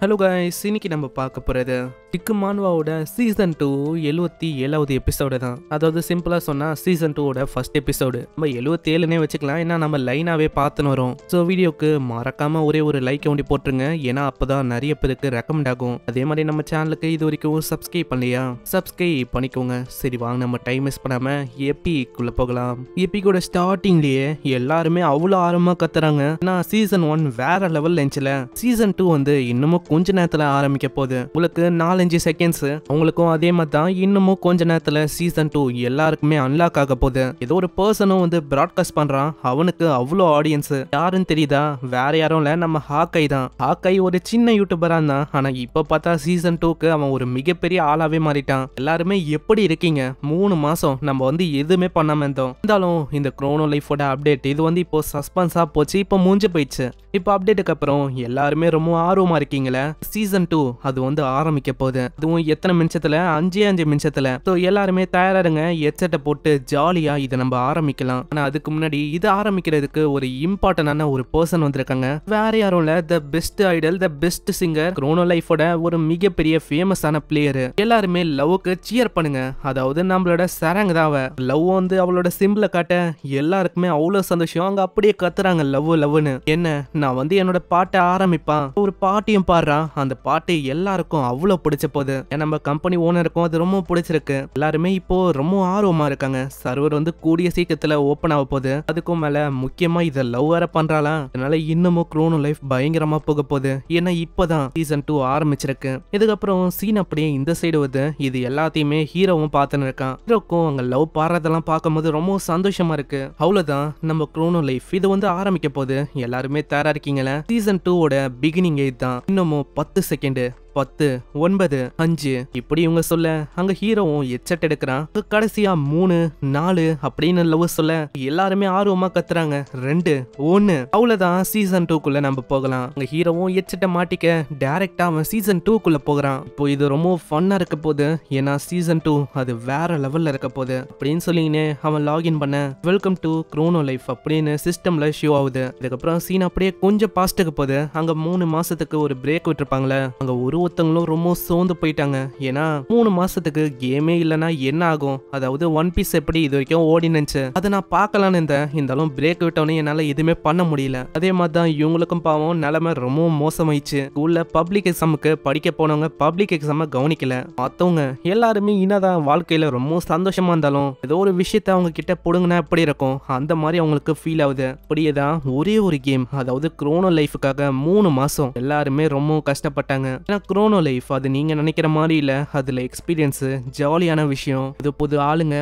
Hello guys, இன்னைக்கு நம்ம பார்க்க போறது டிக்கு மான்வாவோட சீசன் 2 77வது எபிசோடு தான். அதாவது சிம்பிளா சொன்னா சீசன் 2 ஓட ஃபர்ஸ்ட் எபிசோடு. நம்ம 77னே வச்சுக்கலாம், ஏன்னா நம்ம லைனாவே பார்த்துன்னு வரோம். ஸோ வீடியோக்கு மறக்காம ஒரே ஒரு லைக் ஒண்டி போட்டுருங்க, ஏன்னா அப்பதான் நிறைய பேருக்கு ரெக்கமெண்ட் ஆகும். அதே மாதிரி நம்ம சேனலுக்கு இது வரைக்கும் சப்ஸ்கிரைப் பண்ணலையா, சப்ஸ்கிரைப் பண்ணிக்கோங்க. சரி வாங்க, நம்ம டைம் மிஸ் பண்ணாம எபிக்குள்ள போகலாம். எபிக்கோட ஸ்டார்டிங்லயே எல்லாருமே அவ்வளோ ஆர்வமா கத்துறாங்க. நான் சீசன் 1 வேற லெவல் இருந்துச்சுல, சீசன் 2 வந்து இன்னமும் கொஞ்ச நேரத்துல ஆரம்பிக்க போகுது. உங்களுக்கு 4-5 செகண்ட்ஸ், அவங்களுக்கும் அதே மாதிரி தான். இன்னமும் கொஞ்ச நேரத்துல சீசன் 2 எல்லாருக்குமே அன்லாக் ஆக போகுது. ஏதோ ஒரு பர்சனும் வந்து பிராட்காஸ்ட் பண்றான், அவனுக்கு அவ்வளோ ஆடியன்ஸ். யாருன்னு தெரியுதா? வேற யாரும் இல்ல, நம்ம ஹாக்கை தான். ஹாக்கை ஒரு சின்ன யூடியூபரா இருந்தான், ஆனா இப்ப பார்த்தா சீசன் 2க்கு அவன் ஒரு மிகப்பெரிய ஆளாவே மாறிட்டான். எல்லாருமே எப்படி இருக்கீங்க? 3 மாசம் நம்ம வந்து எதுவுமே பண்ணாம இருந்தோம். இருந்தாலும் இந்த குரோனோ லைஃபோட அப்டேட் இது வந்து இப்போ சஸ்பென்ஸா போச்சு, இப்போ மூஞ்சி போயிடுச்சு. இப்போ அப்டேட்டுக்கு அப்புறம் எல்லாருமே ரொம்ப ஆர்வமா இருக்கீங்களே. சீசன் 2 அது வந்து ஆரம்பிக்க போகுது. அதுவும் எத்தனை நிமிஷத்துல? 5 நிமிஷத்துல. ஸோ எல்லாருமே தயாராருங்க, ஹெட்செட்டை போட்டு ஜாலியா இதை நம்ம ஆரம்பிக்கலாம். ஆனா அதுக்கு முன்னாடி இது ஆரம்பிக்கிறதுக்கு ஒரு இம்பார்ட்டன்டான ஒரு பர்சன் வந்திருக்காங்க. வேற யாரும் இல்ல, the best Idol, the best singer, Chrono லைஃபோட ஒரு மிகப்பெரிய ஃபேமஸான பிளேயர். எல்லாருமே லவ்வுக்கு சியர் பண்ணுங்க. அதாவது நம்மளோட சரங் தான். லவ் வந்து அவளோட சிம்பிள காட்ட எல்லாருக்குமே அவ்வளவு சந்தோஷம். அங்க அப்படியே கத்துறாங்க லவ் லவ்னு. என்ன, நான் வந்து என்னோட பாட்டை ஆரம்பிப்பான், ஒரு பாட்டையும் பாடுறான். அந்த பாட்டு எல்லாருக்கும் அவ்வளவு பிடிச்ச போகுது. நம்ம கம்பெனி ஓனருக்கும் அது ரொம்ப பிடிச்சிருக்கு. எல்லாருமே இப்போ ரொம்ப ஆர்வமா இருக்காங்க. சர்வர் வந்து கூடிய சீக்கிரத்துல ஓபன் ஆக போகுது. அதுக்கும் மேல முக்கியமா இதை லவ் வேற பண்றாளா, அதனால இன்னமும் குரோனோ லைஃப் பயங்கரமா போக போகுது. ஏன்னா இப்பதான் சீசன் 2 ஆரம்பிச்சிருக்கு. இதுக்கப்புறம் சீன் அப்படியே இந்த சைடு வருது. இது எல்லாத்தையுமே ஹீரோவும் பார்த்துன்னு இருக்கான். ஹீரோக்கும் அங்க லவ் பாடுறதெல்லாம் பார்க்கும்போது ரொம்ப சந்தோஷமா இருக்கு. அவ்வளவுதான், நம்ம குரோனோ லைஃப் இது வந்து ஆரம்பிக்க போகுது. எல்லாருமே தயாரா இருக்கீங்களா? சீசன் 2 ஓட பிகினிங் தான். இன்னமும் 10 செகண்ட், 10, 9, 5 இப்படி இவங்க சொல்ல அங்க ஹீரோவும் ஹெட்செட் எடுக்கிறான். கடைசியா 3, 4 அப்படின்னு லவ் சொல்ல எல்லாருமே ஆர்வமா கத்துறாங்க. 2, 1 அவ்வளவுதான். சீசன் 2க்குள்ள நம்ம போகலாம். அங்க ஹீரோவும் ஹெட்செட்டை மாட்டிக்க டைரக்டா அவன் சீசன் 2க்குள்ள போகிறான். இப்போ இது ரொம்ப ஃபன்னா இருக்க போகுது, ஏன்னா சீசன் 2 அது வேற லெவல்ல இருக்க போகுது அப்படின்னு சொல்லிங்கன்னு அவன் லாகின் பண்ண வெல்கம் டு குரோனோ லைஃப் அப்படின்னு சிஸ்டம்ல ஷோ ஆகுது. இதுக்கப்புறம் சீன் அப்படியே கொஞ்சம் பாஸ்ட்டுக்கு போகுது. அங்க 3 மாசத்துக்கு ஒரு பிரேக் விட்டுருப்பாங்களே, அங்க ஒருத்தங்களும் ரொம்ப சோர்ந்து போயிட்டாங்க. ஏன்னா 3 மாசத்துக்கு கேமே இல்லைன்னா என்ன ஆகும்? அதாவது ஒன் பீஸ் எப்படி இது வரைக்கும் ஓடினுச்சு, அதை நான் பார்க்கலான்னு இருந்தாலும் பிரேக் விட்டோன்னே என்னால எதுவுமே பண்ண முடியல. அதே மாதிரி தான் இவங்களுக்கும் பாவம் நிலைமை ரொம்ப மோசமாயிடுச்சு. ஸ்கூல்ல பப்ளிக் எக்ஸாமுக்கு படிக்க போனவங்க பப்ளிக் எக்ஸாம கவனிக்கல. மற்றவங்க எல்லாருமே என்னதான் வாழ்க்கையில ரொம்ப சந்தோஷமா இருந்தாலும் ஏதோ ஒரு விஷயத்த அவங்க கிட்ட போடுங்கன்னா எப்படி இருக்கும், அந்த மாதிரி அவங்களுக்கு ஃபீல் ஆகுது. அப்படியே தான் ஒரே ஒரு கேம், அதாவது குரோனோ லைஃபுக்காக 3 மாசம் எல்லாருமே ரொம்ப கஷ்டப்பட்டாங்க. ஏன்னா குரோனோ லைஃப் அது நீங்க நினைக்கிற மாதிரி இல்ல. அதுல எக்ஸ்பீரியன்ஸ், ஜாலியான விஷயம், புது ஆளுங்க,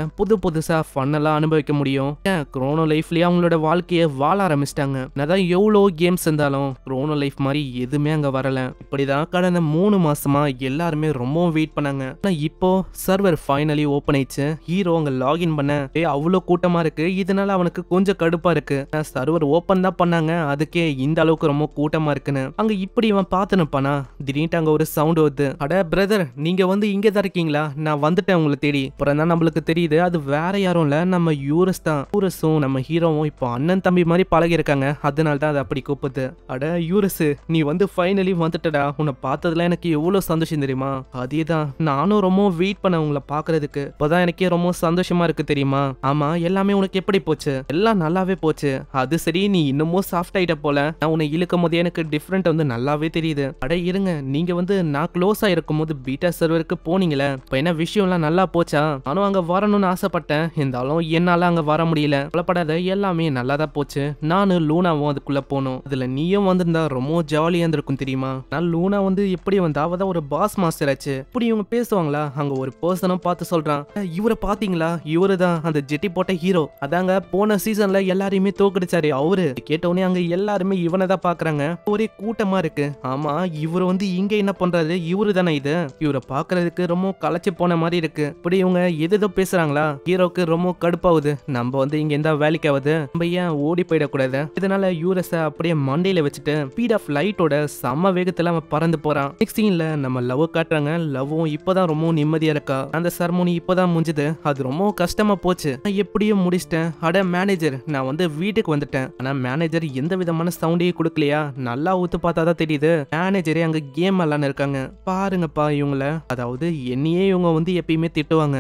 புதுசா ஃபன்னெல்லாம் அனுபவிக்க முடியும். குரோனோ லைஃப்லயே அவங்களோட வாழ்க்கையை வாழ ஆரம்பிச்சிட்டாங்க. அதான் எவ்வளோ கேம்ஸ் இருந்தாலும் குரோனோ லைஃப் மாதிரி எதுவுமே அங்க வரல. இப்படிதான் கடந்த 3 மாசமா எல்லாருமே ரொம்ப வெயிட் பண்ணாங்க. ஆனா இப்போ சர்வர் ஃபைனலி ஓபன் ஆயிடுச்சு. ஹீரோ அங்க லாகின் பண்ண அவ்வளோ கூட்டமா இருக்கு. இதனால அவனுக்கு கொஞ்சம் கடுப்பா இருக்கு. சர்வர் ஓபன் தான் பண்ணாங்க, அதுக்கே இந்த அளவுக்கு ரொம்ப கூட்டமா இருக்குன்னு. அங்க இப்படி இவன் பார்த்துனுப்பானா, திடீர்னு அங்க ஒரு சவுண்ட் வருது. அட பிரதர், நீங்க வந்து இங்க தான் இருக்கீங்களா? நான் வந்துட்டேன் உங்களை தேடி. அப்புறம் தான் நம்மளுக்கு தெரியுது அது வேற யாரும் இல்ல, நம்ம யூரஸ் தான். யூரஸும் நம்ம ஹீரோவும் இப்போ அண்ணன் தம்பி மாதிரி பழகி இருக்காங்க. அதனால தான் அது அப்படி கூப்பிடுது. அட யூரஸ், நீ வந்து ஃபைனலி வந்துட்டடா. உன்னை பார்த்ததுல எனக்கு எவ்வளவு சந்தோஷம் தெரியுமா? அதேதான், நானும் ரொம்ப வெயிட் பண்ண உங்களை பாக்குறதுக்கு. இப்பதான் எனக்கே ரொம்ப சந்தோஷமா இருக்கு தெரியுமா? ஆமா, எல்லாமே உனக்கு எப்படி போச்சு? எல்லாம் நல்லாவே போச்சு. அது சரி, நீ இன்னமும் சாஃப்ட் ஆயிட்ட போல. நான் உன்னை இழுக்கும் போது எனக்கு டிஃப்ரெண்ட் வந்து நல்லாவே தெரியுது. அட இருங்க, நீங்க வந்து நான் க்ளோஸா இருக்கும் போது பீட்டா சர்வருக்கு போனீங்களே, இப்ப என்ன விஷயம்லாம் நல்லா போச்சா? நானும் அங்க வரணும்னு ஆசைப்பட்டேன், இருந்தாலும் என்னால அங்க வர முடியல. கவலைப்படாத, எல்லாமே நல்லா தான் போச்சு. நானும் லூனாவும் அதுக்குள்ள போனோம். அதுல நீயும் வந்திருந்தா ரொம்ப ஜாலியா இருந்திருக்கும் தெரியுமா? நான் லூனா வந்து எப்படி வந்தா அவதான் ஒரு பாஸ் மாஸ்டர் ஆச்சு. இப்படி இவங்க பேசுவாங்களா? அங்க ஒரு பர்சனும் பார்த்து சொல்றான், இவரை பாத்தீங்களா? இவரு தான் அந்த ஜெட்டி போட்ட ஹீரோ. அதாங்க போன சீசன்ல எல்லாரையுமே தோக்கடிச்சாரு அவரு. கேட்டவுடனே அங்க எல்லாருமே இவனை தான் பாக்குறாங்க. ஒரே கூட்டமா இருக்கு. ஆமா, இவரு வந்து இங்க என்ன பண்றாரு இவரு தானே இது, இவரை பாக்குறதுக்கு ரொம்ப களைச்சு போன மாதிரி இருக்கு. இப்படி இவங்க எதோ பேசுறாங்களா, ஹீரோக்கு ரொம்ப கடுப்பாகுது. நம்ம வந்து இங்க எந்த வேலைக்காவது நம்ம ஏன் ஓடி போயிடக்கூடாது. இதனால யூரஸ அப்படியே மண்டையில வச்சுட்டு ஸ்பீட் ஆஃப் லைட்டோட செம்ம வேகத்துல அவன் பறந்து போறான். நெக்ஸ்ட் சீன்ல நம்ம லவ் காட்டுறாங்க. லவ்வும் இப்பதான் ரொம்ப நிம்மதியா இருக்கா. அந்த செரமோனி இப்பதான் முடிஞ்சது. அது ரொம்ப கஷ்டமா போச்சு, நான் எப்படியோ முடிச்சிட்டேன். அட மேனேஜர், நான் வந்து வீட்டுக்கு வந்துட்டேன். ஆனா மேனேஜர் எந்த விதமான சவுண்டையும் கொடுக்கலையா. நல்லா ஊத்து பார்த்தாதான் தெரியுது மேனேஜரே அங்க கேம் எல்லாம் இருக்காங்க. பாருங்கப்பா இவங்கள, அதாவது என்னையே இவங்க வந்து எப்பயுமே திட்டுவாங்க,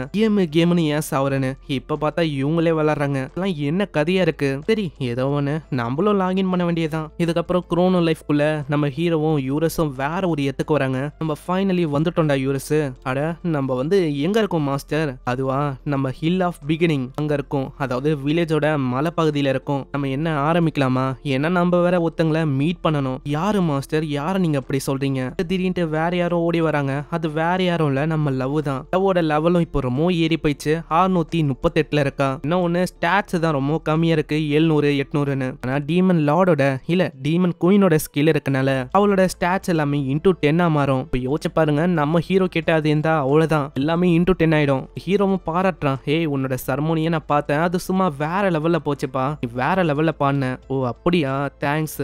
கேம்னு ஏன் சாவறேன்னு. இப்ப பார்த்தா இவங்களே விளாடுறாங்க. என்ன கதையா இருக்கு. சரி ஏதோ ஒண்ணு, நம்மளும் லாகின் பண்ண வேண்டியதான். இதுக்கப்புறம் குரோனோ லைஃப்குள்ள நம்ம ஹீரோவும் யூரஸும் வேற ஒரு இடத்துக்கு வராங்க. நம்ம ஃபைனலி வந்துட்டோம்டா யூரஸ். அட நம்ம வந்து எங்க இருக்கோம் மாஸ்டர்? அதுவா, நம்ம ஹில் ஆஃப் பிகினிங் அங்க இருக்கும். அதாவது வில்லேஜோட மலை பகுதியில இருக்கும். நம்ம என்ன ஆரம்பிக்கலாமா? ஏன்னா நம்ம வேற ஒருத்தங்களை மீட் பண்ணணும். யாரு மாஸ்டர், யார நீங்க அப்படி சொல்றீங்க? திடீர்னு வேற யாரும் ஓடி வராங்க. அது வேற யாரும் இல்ல, நம்ம லவ் தான். லவ்வோட லெவலும் இப்போ ரொம்ப ஏறி போயிடுச்சு. 638 இருக்கா. இன்னொன்னு ஸ்டாட்ஸ் தான் ரொம்ப கம்மியா இருக்கு, 700 800ன்னு. ஆனா டீமன் லார்டோட இல்ல டீமன் குயினோட ஸ்கில் இருக்கனால அவளோட ஸ்டாட்ஸ் எல்லாமே இன்டூ 10 மாறும். இப்போ யோசிச்சு பாருங்க, நம்ம ஹீரோ கிட்ட அது இருந்தா அவ்வளவுதான், எல்லாமே இன்டூ 10 ஆயிடும். ஹீரோவும் பாராட்டுறான், ஏய் உன்னோட சர்மோனியை நான் பார்த்தேன், அது சும்மா வேற லெவல்ல போச்சுப்பா, நீ வேற லெவல்ல பாடின. ஓ அப்படியா, தேங்க்ஸ்.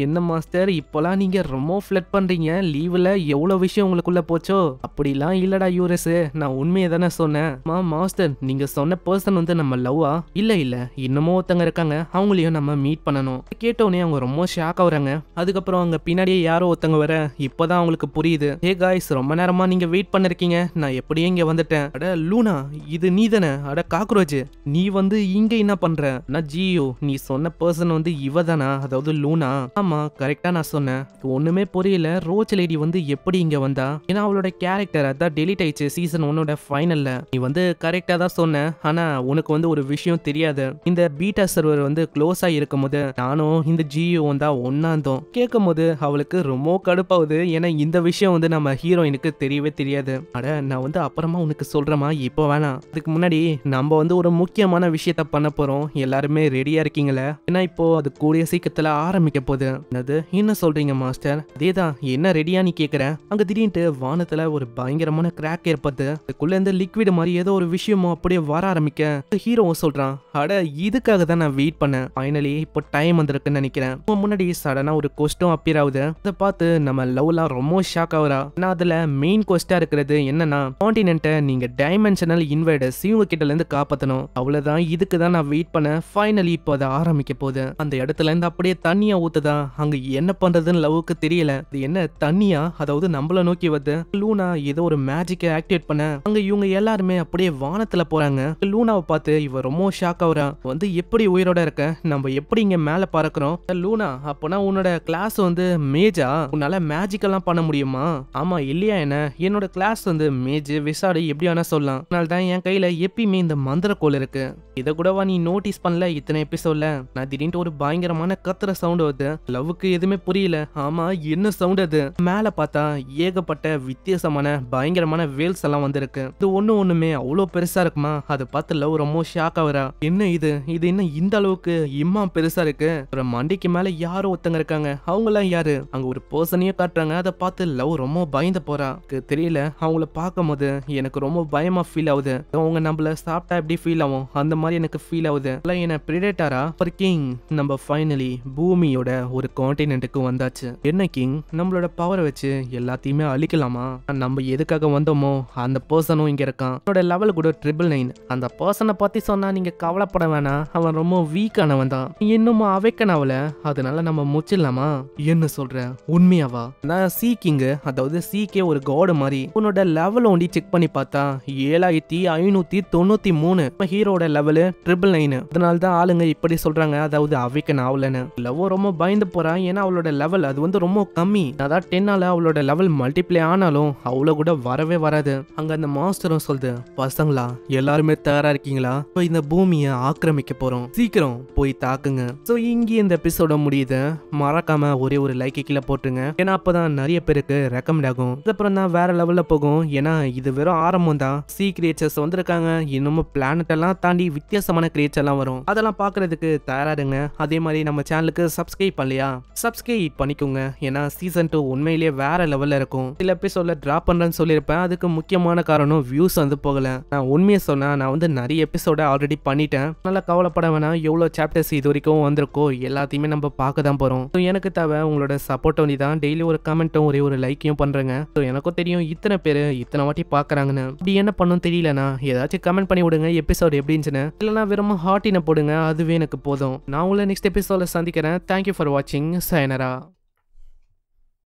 என்ன மாஸ்டர் இப்போலாம் நீங்க ரொம்ப ஃபிளட் பண்றீங்க, லீவ்ல எவ்வளவு விஷயம் உங்களுக்குள்ள போச்சோ? அப்படிலாம் இல்லடா யூரஸ், நான் உண்மையை தானே சொன்னேன். மாஸ்டர் நீங்க சொன்ன பர்சன் வந்து நம்ம லவ்வா? இல்ல இன்னமும் ஒருத்தங்க இருக்காங்க, அவங்களையும் நம்ம மீட் பண்ணணும். கேட்டோடனே அவங்க ரொம்ப ஷாக் ஆகுறாங்க. அதுக்கப்புறம் அங்க பின்னாடியே யாரோ ஒருத்தங்க வர இப்பதான் அவங்களுக்கு புரியுது. ஹே காய்ஸ், ரொம்ப நேரமா நீங்க வெயிட் பண்ணிருக்கீங்க, நான் எப்படியே இங்க வந்துட்டேன். அட லூனா, இது நீ தானே? அட காக்ரோச், நீ வந்து இங்க என்ன பண்ற? நான் ஜியோ, நீ சொன்ன பர்சன் வந்து இவ தானா, அதாவது லூனா? ஆமா கரெக்டா நான் சொன்னேன். ஒண்ணுமே புரியல, ரோச் லேடி வந்து எப்படி இங்க வந்தா? ஏன்னா அவளோட கேரக்டர் அதான் டெலிட் ஆயிடுச்சு சீசன் 1 ஃபைனல்ல. நீ வந்து கரெக்டா தான் சொன்ன, ஆனா உனக்கு வந்து ஒரு விஷயம் தெரியாது. இந்த பீட்டா சர்வர் வந்து க்ளோஸ் ஆகி இருக்கும் போது நானும் இந்த ஜியோவும் தான் ஒன்னாந்தோம். கேட்கும் போது அவளுக்கு ரொம்ப கடுப்பாகுது. ஏன்னா இந்த விஷயம் வந்து நம்ம ஹீரோயினுக்கு தெரியவே தெரியாது. அட நான் வந்து அப்புறமா உனக்கு சொல்றேமா, இப்போ வேணாம். அதுக்கு முன்னாடி நம்ம வந்து ஒரு முக்கியமான விஷயத்த பண்ண போறோம். எல்லாருமே ரெடியா இருக்கீங்களா? ஏன்னா இப்போ அது கூடிய சீக்கிரத்துல ஆரம்பிக்க போகுது. என்னது என்ன சொல்றீங்க மாஸ்டர்? அதேதான், என்ன ரெடியா நீ கேக்குற? அங்க திடீர்னு வானத்துல ஒரு பயங்கரமான கிராக் ஏற்படுது. அதுக்குள்ள இருந்து லிக்விட் மாதிரி ஏதோ ஒரு விஷயமும் அப்படியே வர ஆரம்பிக்க ஹீரோவும் சொல்றான், அட இதுக்காக தான் நான் வெயிட் பண்ணேன். ஃபைனலி இப்போ டைம் வந்திருக்குன்னு நினைக்கிறேன். முன்னாடி சடனா ஒரு கொஸ்டும் அப்பியர் ஆகுது. அதை பார்த்து நம்ம லவ்லாம் ரொம்ப ஷாக் ஆகுறா. ஏன்னா அதுல மெயின் கொஸ்டா இருக்கிறது என்னன்னா, கான்டினென்ட்டை நீங்க டைமென்ஷனல் இன்வைடர்ஸ் இவங்க கிட்ட இருந்து காப்பாத்தணும். அவ்வளவுதான், இதுக்கு தான் நான் வெயிட் பண்ணேன். ஃபைனலி இப்போ அதை ஆரம்பிக்க போகுது. அந்த இடத்துல இருந்து அப்படியே தண்ணியா ஊத்துதா. அங்க என்ன பண்றதுன்னு லவ்வுக்கு தெரியல. இது என்ன தண்ணியா, அதாவது நம்மள நோக்கி வருது. லூனா ஏதோ ஒரு மேஜிக்கை ஆக்டிவேட் பண்ண அங்க இவங்க எல்லாருமே அப்படியே வானத்துல போறாங்க. லூனாவை பார்த்து இவ ரொம்ப ஷாக் ஆகுறா. வந்து எப்படி உயிரோட இருக்க, நம்ம எப்படி இங்க மேல பறக்கிறோம்? லூனா, அப்பனா உன்னோட கிளாஸ் வந்து மேஜா? உன்னால மேஜிக் எல்லாம் பண்ண முடியுமா? ஆமா இல்லையா என்ன? என்னோட கிளாஸ் வந்து மேஜ் விசாடு எப்படி வேணா சொல்லலாம். அதனால்தான் என் கையில எப்பயுமே இந்த மந்திர கோல் இருக்கு. இதை கூடவா நீ நோட்டீஸ் பண்ணல இத்தனை எபிசோட்ல? நான் திடீர்னு ஒரு பயங்கரமான கத்துற சவுண்ட் வருது. லவ்வுக்கு எதுவுமே புரியல. ஆமா என்ன சவுண்ட் அது? மேல பார்த்தா ஏகப்பட்ட வித்தியாசமான பயங்கரமான வேல்ஸ் எல்லாம் வந்திருக்கு. இது ஒண்ணுமே அவ்வளவு பெருசா இருக்குமா? அதை பார்த்து லவ் ரொம்ப ஷாக் ஆகுறா. என்ன இது என்ன இந்த அளவுக்கு இம்மா பெருசா இருக்கு? ஒரு மண்டைக்கு மேல யாரோ ஒருத்தங்க இருக்காங்க. அவங்க எல்லாம் யாரு? அங்க ஒரு பர்சனையும் காட்டுறாங்க. அதை பார்த்து லவ் ரொம்ப பயந்து போறா. தெரியல, அவங்கள பார்க்கும் போது எனக்கு ரொம்ப பயமா ஃபீல் ஆகுது. அவங்க நம்மள சாப்பிட்டா எப்படி ஃபீல் ஆகும் அந்த மாதிரி எனக்கு ஃபீல் ஆகுது. என்ன பிரெடேட்டரா? கிங், நம்ம ஃபைனலி பூமியோட ஒரு கான்டினென்ட்டுக்கு வந்தாச்சு. என்ன கிங், நம்மளோட பவரை வச்சு எல்லாத்தையுமே அழிக்கலாமா? நம்ம எதுக்காக வந்தோமோ அந்த பர்சனும் இங்க இருக்கான். அவனோட லெவல் கூட 999. அந்த பர்சனை பத்தி சொன்னா நீங்க கவலைப்பட வேணாம், அவன் ரொம்ப வீக்கானவன் தான். இன்னும் அவைக்கன் ஆகல, அதனால நம்ம முச்சிடலாமா? என்ன சொல்ற, உண்மையாவா? நான் சீக்கிங், அதாவது சீக்கே ஒரு காட் மாதிரி. உன்னோட லெவல் ஒண்டி செக் பண்ணி பார்த்தா 7593. ஹீரோட லெவல் 999. அதனால தான் ஆளுங்க இப்படி சொல்றாங்க, அதாவது அவைக்கன் ஆகலன்னு. லவ் ரொம்ப பயந்து போறா. ஏன்னா அவளோட லெவல் அது வந்து ரொம்ப கம்மி. அதான் 10ஆல அவளோட லெவல் மல்டிப்ளை ஆனாலும் அவ்வளவு கூட வரவே வராது. அங்க அந்த மாஸ்டரும் சொல்லுது, பசங்களா எல்லாருமே தயாரா இருக்கீங்களா? இந்த பூமியை ஆக்கிரமிக்க போறோம், சீக்கிரம் போய் தாக்குங்க. சோ இங்கே இந்த எபிசோட முடியுது. மறக்காம ஒரே ஒரு லைக் கீழே போட்டுருங்க. ஏன்னா அப்பதான் நிறைய பேருக்கு ரெக்கமெண்ட் ஆகும். அதுக்கப்புறம் தான் வேற லெவல்ல போகும். ஏன்னா இது வெறும் ஆரம்பம் தான். சி கிரியேச்சர்ஸ் வந்திருக்காங்க. இன்னமும் பிளானட் எல்லாம் தாண்டி வித்தியாசமான கிரியேச்சர் எல்லாம் வரும். அதெல்லாம் பாக்குறதுக்கு தயாராடுங்க. அதே மாதிரி நம்ம சேனலுக்கு சப்ஸ்கிரைப் பண்ணலையா, சப்ஸ்கிரைப் பண்ணிக்கோங்க. ஏன்னா சீசன் 2 உண்மையிலேயே வேற வேற லெவல்ல இருக்கும். சில எபிசோட்ல டிராப் பண்றேன்னு சொல்லியிருப்பேன். அதுக்கு முக்கியமான காரணம் வியூஸ் வந்து போகல. நான் உண்மையை சொன்னா நான் வந்து நிறைய எபிசோட ஆல்ரெடி பண்ணிட்டேன். நல்லா கவலைப்பட வேணாம். எவ்வளவு சாப்டர்ஸ் இது வரைக்கும் வந்திருக்கோ எல்லாத்தையுமே நம்ம பார்க்க தான் போறோம். எனக்கு தேவை உங்களோட சப்போர்ட் ஒண்டி தான். டெய்லி ஒரு கமெண்ட்டும் ஒரே ஒரு லைக்கையும் பண்றேங்க. எனக்கும் தெரியும் இத்தனை பேர் இத்தனை வாட்டி பாக்குறாங்கன்னு. அப்படி என்ன பண்ணும் தெரியலனா ஏதாச்சும் கமெண்ட் பண்ணி விடுங்க எபிசோட் எப்படின்னு. இல்லைன்னா வெறும் ஹார்ட்டினை போடுங்க, அதுவே எனக்கு போதும். நான் உங்களை நெக்ஸ்ட் எபிசோட சந்திக்கிறேன். தேங்க்யூ ஃபார் வாட்சிங். சயனரா.